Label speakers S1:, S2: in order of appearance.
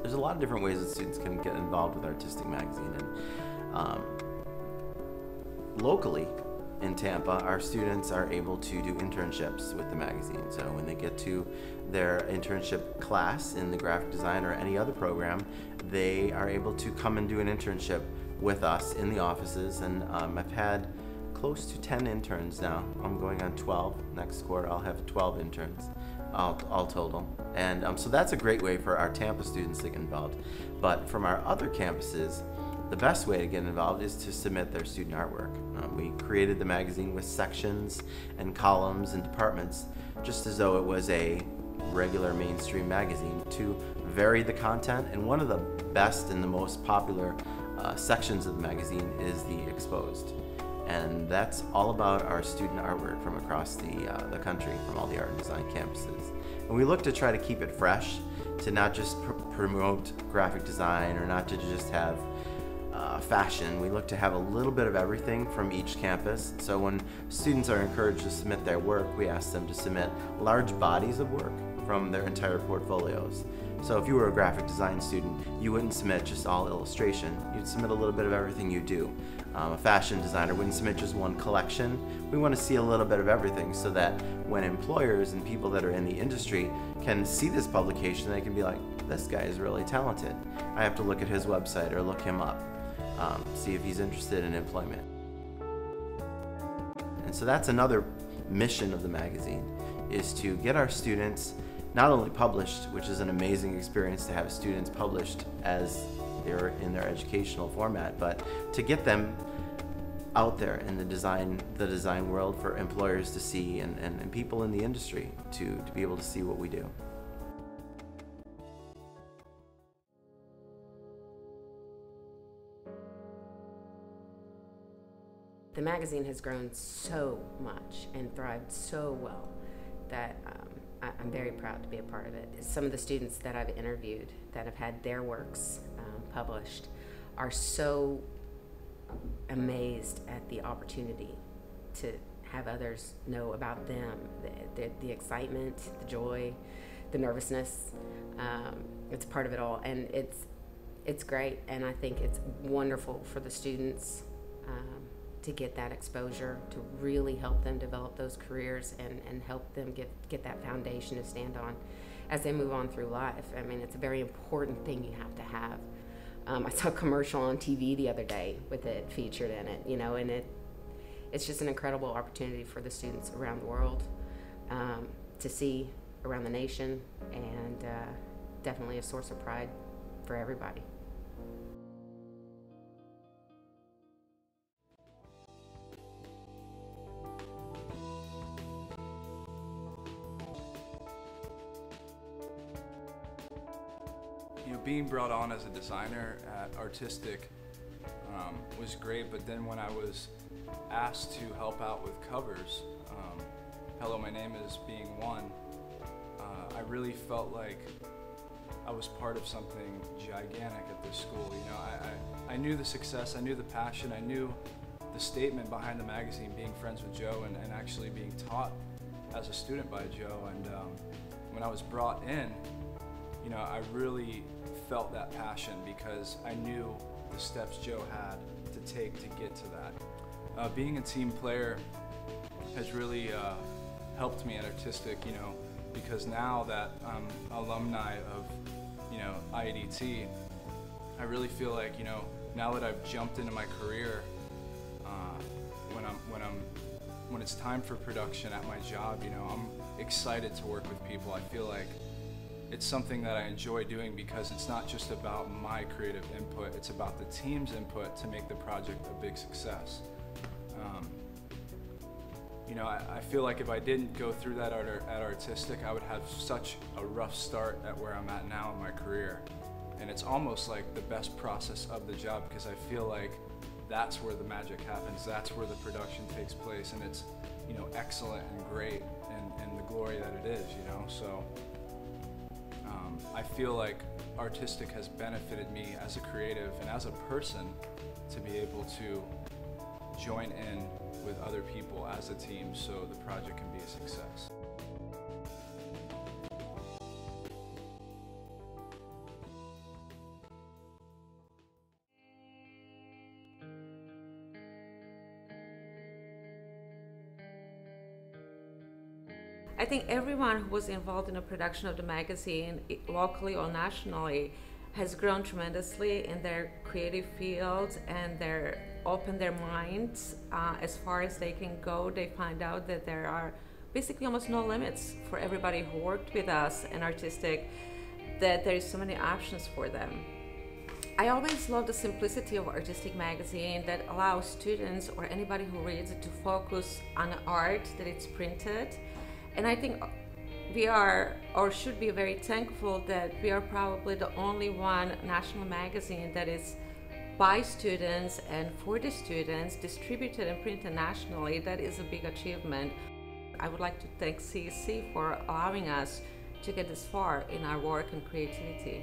S1: there's a lot of different ways that students can get involved with Artistic Magazine. And locally in Tampa, our students are able to do internships with the magazine. So when they get to their internship class in the graphic design or any other program, they are able to come and do an internship with us in the offices. And I've had close to 10 interns now. I'm going on 12. Next quarter I'll have 12 interns all total. And so that's a great way for our Tampa students to get involved. But from our other campuses, the best way to get involved is to submit their student artwork. We created the magazine with sections and columns and departments, just as though it was a regular mainstream magazine, to vary the content. And one of the best and the most popular sections of the magazine is the Exposed. And that's all about our student artwork from across the country, from all the art and design campuses. And we look to try to keep it fresh, to not just promote graphic design or not to just have fashion. We look to have a little bit of everything from each campus. So when students are encouraged to submit their work, we ask them to submit large bodies of work from their entire portfolios. So if you were a graphic design student, you wouldn't submit just all illustration. You'd submit a little bit of everything you do. A fashion designer wouldn't submit just one collection. We want to see a little bit of everything so that when employers and people that are in the industry can see this publication, they can be like, this guy is really talented. I have to look at his website or look him up, see if he's interested in employment. And so that's another mission of the magazine, is to get our students not only published, which is an amazing experience to have students published as they're in their educational format, but to get them out there in the design world for employers to see and people in the industry to be able to see what we do.
S2: The magazine has grown so much and thrived so well that I'm very proud to be a part of it. Some of the students that I've interviewed that have had their works published are so amazed at the opportunity to have others know about them, the excitement, the joy, the nervousness. It's part of it all, and it's great, and I think it's wonderful for the students to get that exposure, to really help them develop those careers and help them get that foundation to stand on as they move on through life. I mean, it's a very important thing you have to have. I saw a commercial on TV the other day with it featured in it, you know, and it's just an incredible opportunity for the students around the world to see around the nation, and definitely a source of pride for everybody.
S3: You know, being brought on as a designer at Artistik was great, but then when I was asked to help out with covers, Hello, My Name Is being one, I really felt like I was part of something gigantic at this school. You know, I knew the success, I knew the passion, I knew the statement behind the magazine, being friends with Joe and actually being taught as a student by Joe. And when I was brought in, you know, I really felt that passion because I knew the steps Joe had to take to get to that. Being a team player has really helped me at Artistik, you know, because now that I'm alumni of, you know, IADT, I really feel like, you know, now that I've jumped into my career, when it's time for production at my job, you know, I'm excited to work with people. I feel like it's something that I enjoy doing because it's not just about my creative input, it's about the team's input to make the project a big success. You know, I feel like if I didn't go through that at Artistik, I would have such a rough start at where I'm at now in my career. And it's almost like the best process of the job because I feel like that's where the magic happens, that's where the production takes place, and it's, you know, excellent and great and the glory that it is, you know. So I feel like Artistik has benefited me as a creative and as a person to be able to join in with other people as a team so the project can be a success.
S4: I think everyone who was involved in the production of the magazine, locally or nationally, has grown tremendously in their creative fields, and they're opened their minds as far as they can go. They find out that there are basically almost no limits for everybody who worked with us in Artistik, that there is so many options for them. I always love the simplicity of Artistik magazine that allows students or anybody who reads it to focus on the art that it's printed. And I think we are, or should be, very thankful that we are probably the only one national magazine that is by students and for the students, distributed and printed nationally. That is a big achievement. I would like to thank CC for allowing us to get this far in our work and creativity.